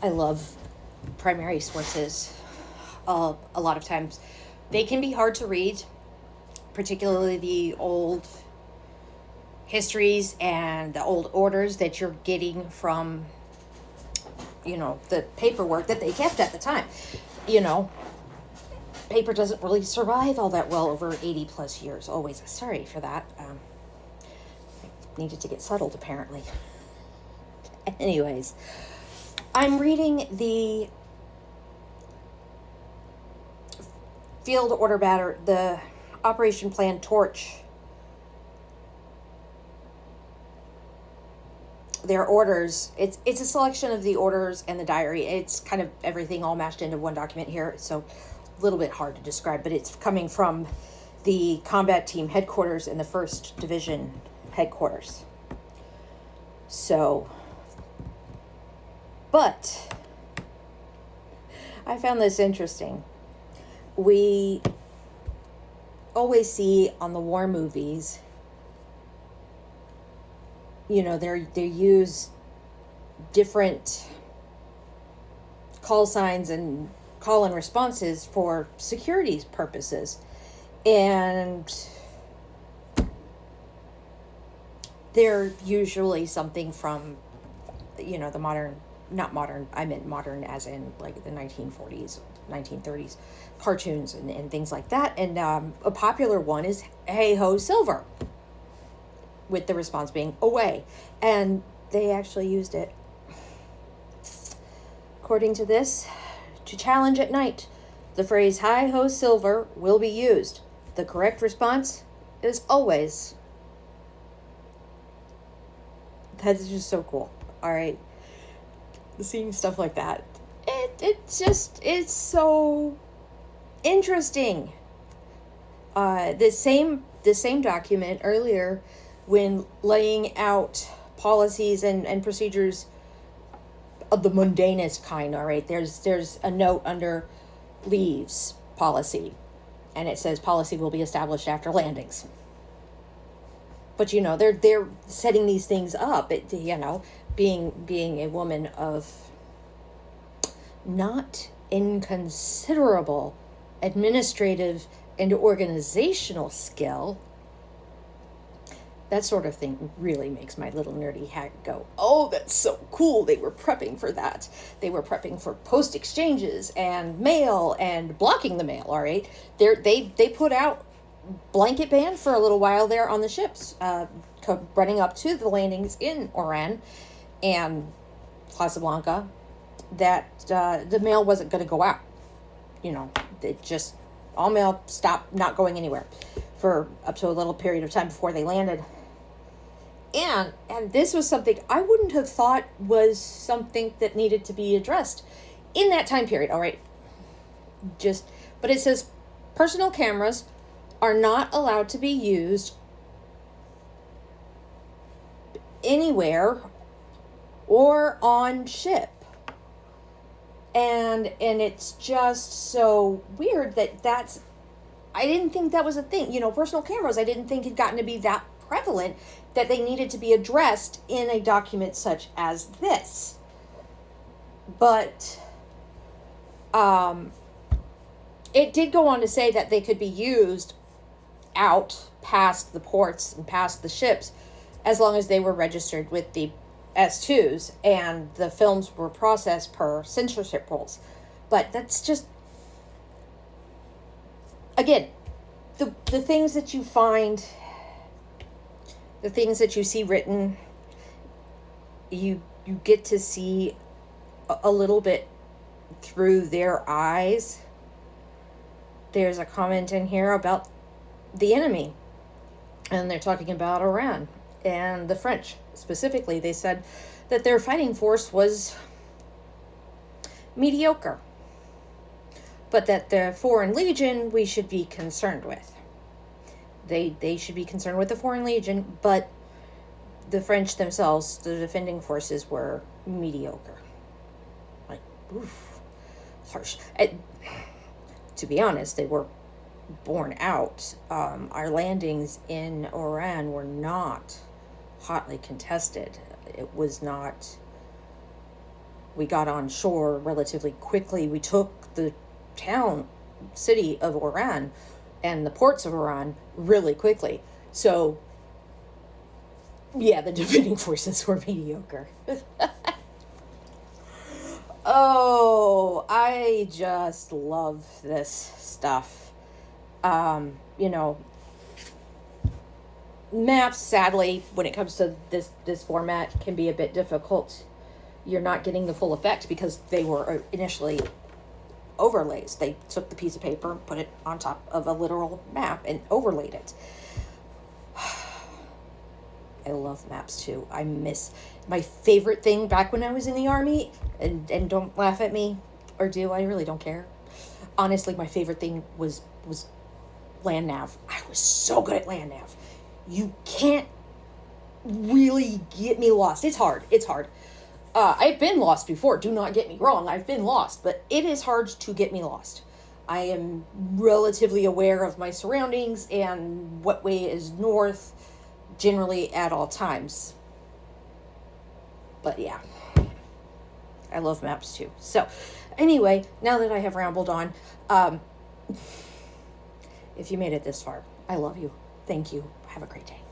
I love primary sources. A lot of times they can be hard to read, particularly the old histories and the old orders that you're getting from, the paperwork that they kept at the time. You know, paper doesn't really survive all that well over 80 plus years. Always sorry for that. Needed to get settled, apparently. Anyways, I'm reading the field order batter, the Operation Plan Torch. Their orders. It's a selection of the orders and the diary. It's kind of everything all mashed into one document here. So a little bit hard to describe, but it's coming from the combat team headquarters in the 1st Division headquarters. So, but I found this interesting. We always see on the war movies, they use different call signs and call and responses for security purposes. And they're usually something from, the modern, not modern, I meant modern as in like the 1940s, 1930s cartoons and things like that. And a popular one is Hey Ho Silver, with the response being away. And they actually used it. According to this, to challenge at night, the phrase Hi Ho Silver will be used. The correct response is always. That's just so cool. All right. Seeing stuff like that. It's so interesting. The same document earlier, when laying out policies and procedures of the mundanest kind, all right, there's a note under leaves policy, and it says policy will be established after landings. But they're setting these things up. Being a woman of not inconsiderable administrative and organizational skill, that sort of thing really makes my little nerdy head go, oh, that's so cool. They were prepping for that. They were prepping for post exchanges and mail and blocking the mail, all right? They put out blanket ban for a little while there on the ships, running up to the landings in Oran and Casablanca, that the mail wasn't going to go out. It just, all mail stopped not going anywhere for up to a little period of time before they landed. And this was something I wouldn't have thought was something that needed to be addressed in that time period, all right? But it says personal cameras are not allowed to be used anywhere or on ship. And it's just so weird that's, I didn't think that was a thing. Personal cameras, I didn't think had gotten to be that prevalent that they needed to be addressed in a document such as this. But it did go on to say that they could be used out past the ports and past the ships as long as they were registered with the S2s and the films were processed per censorship rules. But that's just, again, the things that you find, the things that you see written, you get to see a little bit through their eyes. There's a comment in here about the enemy, and they're talking about Iran and the French specifically. They said that their fighting force was mediocre, but that the Foreign Legion we should be concerned with. They should be concerned with the Foreign Legion, but the French themselves, the defending forces, were mediocre. Like, oof, harsh. To be honest, they were borne out. Our landings in Oran were not hotly contested. It was not We got on shore relatively quickly. We took the city of Oran and the ports of Oran really quickly. So, yeah, the defending forces were mediocre. Oh, I just love this stuff. You know, maps, sadly, when it comes to this format, can be a bit difficult. You're not getting the full effect because they were initially overlays. They took the piece of paper, put it on top of a literal map, and overlaid it. I love maps too. I miss my favorite thing back when I was in the Army, and don't laugh at me, or do, I really don't care. Honestly, my favorite thing was land nav. I was so good at land nav. You can't really get me lost. It's hard. I've been lost before. Do not get me wrong. I've been lost, but it is hard to get me lost. I am relatively aware of my surroundings and what way is north generally at all times. But yeah, I love maps too. So anyway, now that I have rambled on, if you made it this far, I love you. Thank you. Have a great day.